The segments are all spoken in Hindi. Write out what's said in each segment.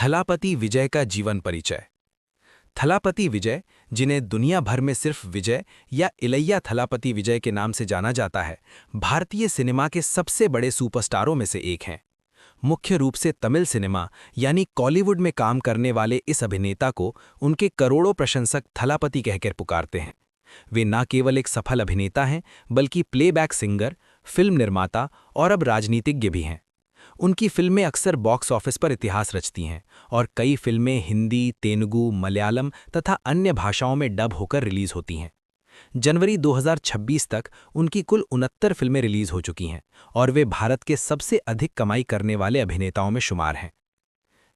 थलापति विजय का जीवन परिचय। थलापति विजय, जिन्हें दुनिया भर में सिर्फ विजय या इलैया थलापति विजय के नाम से जाना जाता है, भारतीय सिनेमा के सबसे बड़े सुपरस्टारों में से एक हैं। मुख्य रूप से तमिल सिनेमा यानी कॉलीवुड में काम करने वाले इस अभिनेता को उनके करोड़ों प्रशंसक थलापति कहकर पुकारते हैं। वे न केवल एक सफल अभिनेता हैं, बल्कि प्लेबैक सिंगर, फिल्म निर्माता और अब राजनीतिज्ञ भी हैं। उनकी फिल्में अक्सर बॉक्स ऑफिस पर इतिहास रचती हैं और कई फिल्में हिंदी, तेलुगु, मलयालम तथा अन्य भाषाओं में डब होकर रिलीज होती हैं। जनवरी 2026 तक उनकी कुल 69 फिल्में रिलीज हो चुकी हैं और वे भारत के सबसे अधिक कमाई करने वाले अभिनेताओं में शुमार हैं।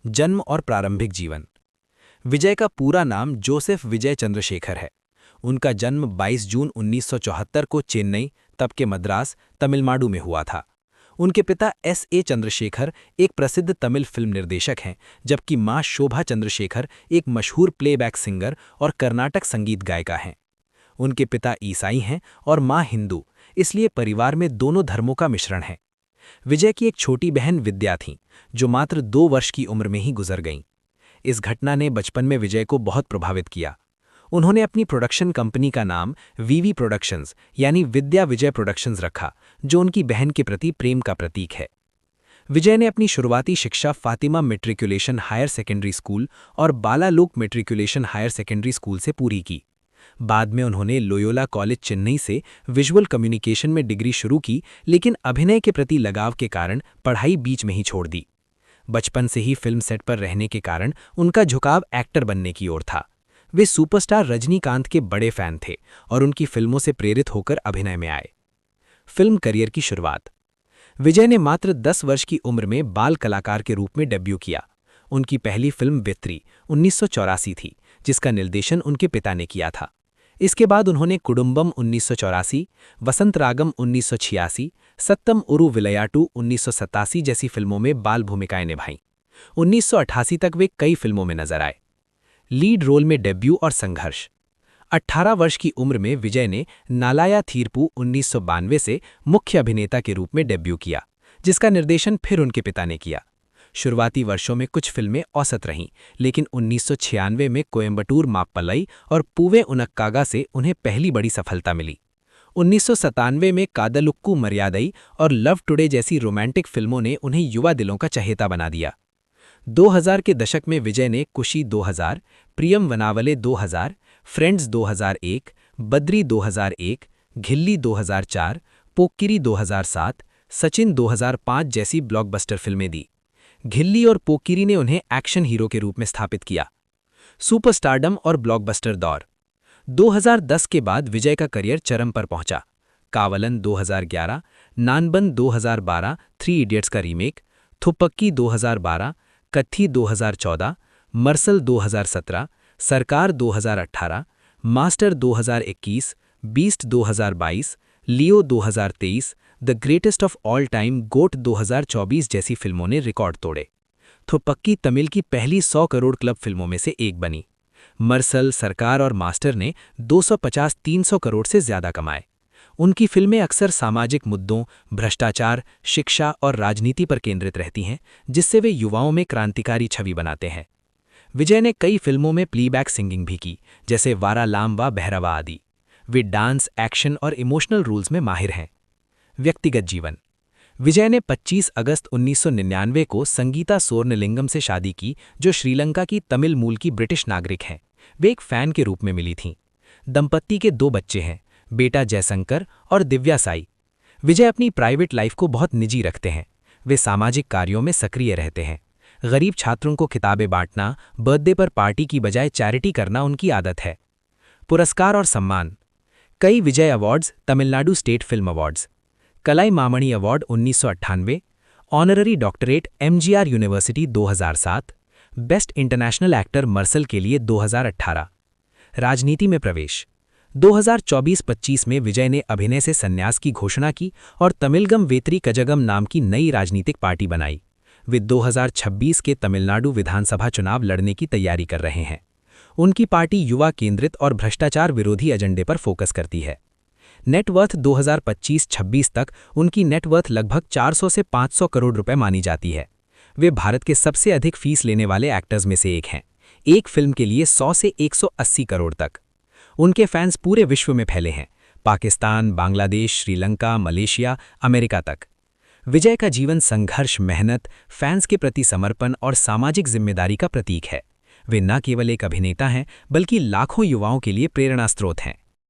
जन्म और प्रारंभिक जीवन। विजय का पूरा नाम जोसेफ विजय चंद्रशेखर है। उनका जन्म 22 जून 1974 को चेन्नई, तब के मद्रास, तमिलनाडु में हुआ था। उनके पिता S.A. चंद्रशेखर एक प्रसिद्ध तमिल फिल्म निर्देशक हैं, जबकि मां शोभा चंद्रशेखर एक मशहूर प्लेबैक सिंगर और कर्नाटक संगीत गायिका हैं। उनके पिता ईसाई हैं और मां हिंदू, इसलिए परिवार में दोनों धर्मों का मिश्रण है। विजय की एक छोटी बहन विद्या थी, जो मात्र 2 वर्ष की उम्र में ही गुजर गईं। इस घटना ने बचपन में विजय को बहुत प्रभावित किया। उन्होंने अपनी प्रोडक्शन कंपनी का नाम वीवी प्रोडक्शंस यानी विद्या विजय प्रोडक्शंस रखा, जो उनकी बहन के प्रति प्रेम का प्रतीक है। विजय ने अपनी शुरुआती शिक्षा Fatima matriculation higher secondary school और Balalok matriculation higher secondary school से पूरी की। बाद में उन्होंने लोयोला कॉलेज चेन्नई से विजुअल कम्युनिकेशन में डिग्री शुरू की, लेकिन अभिनय के प्रति लगाव के कारण पढ़ाई बीच में ही छोड़ दी। बचपन से ही फिल्म सेट पर रहने के कारण उनका झुकाव एक्टर बनने की ओर था। वे सुपरस्टार रजनीकांत के बड़े फैन थे और उनकी फिल्मों से प्रेरित होकर अभिनय में आए। फिल्म करियर की शुरुआत। विजय ने मात्र 10 वर्ष की उम्र में बाल कलाकार के रूप में डेब्यू किया। उनकी पहली फिल्म बित्री 1984 थी, जिसका निर्देशन उनके पिता ने किया था। इसके बाद उन्होंने कुडुम्बम 1984, वसंतरागम 1986, सत्तम उरु विलयाटू 1987 जैसी फिल्मों में बाल भूमिकाएं निभाईं। 1988 तक वे कई फिल्मों में नजर आए। लीड रोल में डेब्यू और संघर्ष। 18 वर्ष की उम्र में विजय ने नालाया थीरपू 1992 से मुख्य अभिनेता के रूप में डेब्यू किया, जिसका निर्देशन फिर उनके पिता ने किया। शुरुआती वर्षों में कुछ फिल्में औसत रहीं, लेकिन 1996 में कोयंबटूर माप्पलई और पूवे उनक्कागा से उन्हें पहली बड़ी सफलता मिली। 1997 में कादलुक्कू मर्यादई और लव टुडे जैसी रोमांटिक फिल्मों ने उन्हें युवा दिलों का चहेता बना दिया। 2000 के दशक में विजय ने कुशी 2000, प्रियम वनावले 2000, फ्रेंड्स 2001, बद्री 2001, घिल्ली 2004, पोक्किरी 2007, सचिन 2005 जैसी ब्लॉकबस्टर फिल्में दी। घिल्ली और पोक्किरी ने उन्हें एक्शन हीरो के रूप में स्थापित किया। सुपरस्टारडम और ब्लॉकबस्टर दौर। 2010 के बाद विजय का करियर चरम पर पहुंचा। कावलन 2011, नानबन 2012, 3 इडियट्स का रीमेक, थुप्पक्की 2012, कत्थी 2014, Mersal 2017, Sarkar 2018, Master 2021, Beast 2022, Leo 2023, the greatest of all time GOAT 2024 जैसी फिल्मों ने रिकॉर्ड तोड़े। थुप्पक्की तमिल की पहली 100 करोड़ क्लब फिल्मों में से एक बनी। मर्सल, सरकार और मास्टर ने 250-300 करोड़ से ज्यादा कमाए। उनकी फिल्में अक्सर सामाजिक मुद्दों, भ्रष्टाचार, शिक्षा और राजनीति पर केंद्रित रहती हैं, जिससे वे युवाओं में क्रांतिकारी छवि बनाते हैं। विजय ने कई फिल्मों में प्लेबैक सिंगिंग भी की, जैसे वारा लाम व भैरवा आदि। वे डांस, एक्शन और इमोशनल रोल्स में माहिर हैं। व्यक्तिगत जीवन। विजय ने 25 अगस्त 1999 को संगीता सोर्नलिंगम से शादी की, जो श्रीलंका की तमिल मूल की ब्रिटिश नागरिक हैं। वे एक फैन के रूप में मिली थीं। दंपत्ति के 2 बच्चे हैं, बेटा जयशंकर और दिव्या साई। विजय अपनी प्राइवेट लाइफ को बहुत निजी रखते हैं। वे सामाजिक कार्यों में सक्रिय रहते हैं। गरीब छात्रों को किताबें बांटना, बर्थडे पर पार्टी की बजाय चैरिटी करना उनकी आदत है। पुरस्कार और सम्मान। कई Vijay awards, Tamil Nadu state film awards, Kalaimamani award 1998, honorary doctorate MGR university 2007, best international actor Mersal के लिए 2018। राजनीति में प्रवेश। 2024-25 में विजय ने अभिनय से संन्यास की घोषणा की और तमिलगम वेत्री कजगम नाम की नई राजनीतिक पार्टी बनाई। वे 2026 के तमिलनाडु विधानसभा चुनाव लड़ने की तैयारी कर रहे हैं। उनकी पार्टी युवा केंद्रित और भ्रष्टाचार विरोधी एजेंडे पर फोकस करती है। नेटवर्थ 2025-26 तक उनकी नेटवर्थ लगभग 400 से 500 करोड़ रुपए मानी जाती है। वे भारत के सबसे अधिक फीस लेने वाले एक्टर्स में से एक हैं, एक फिल्म के लिए 100 से 180 करोड़ तक। उनके फैंस पूरे विश्व में फैले हैं, पाकिस्तान, बांग्लादेश, श्रीलंका, मलेशिया, अमेरिका तक। विजय का जीवन संघर्ष, मेहनत, फैंस के प्रति समर्पण और सामाजिक जिम्मेदारी का प्रतीक है। वे न केवल एक अभिनेता हैं, बल्कि लाखों युवाओं के लिए प्रेरणा स्रोत हैं।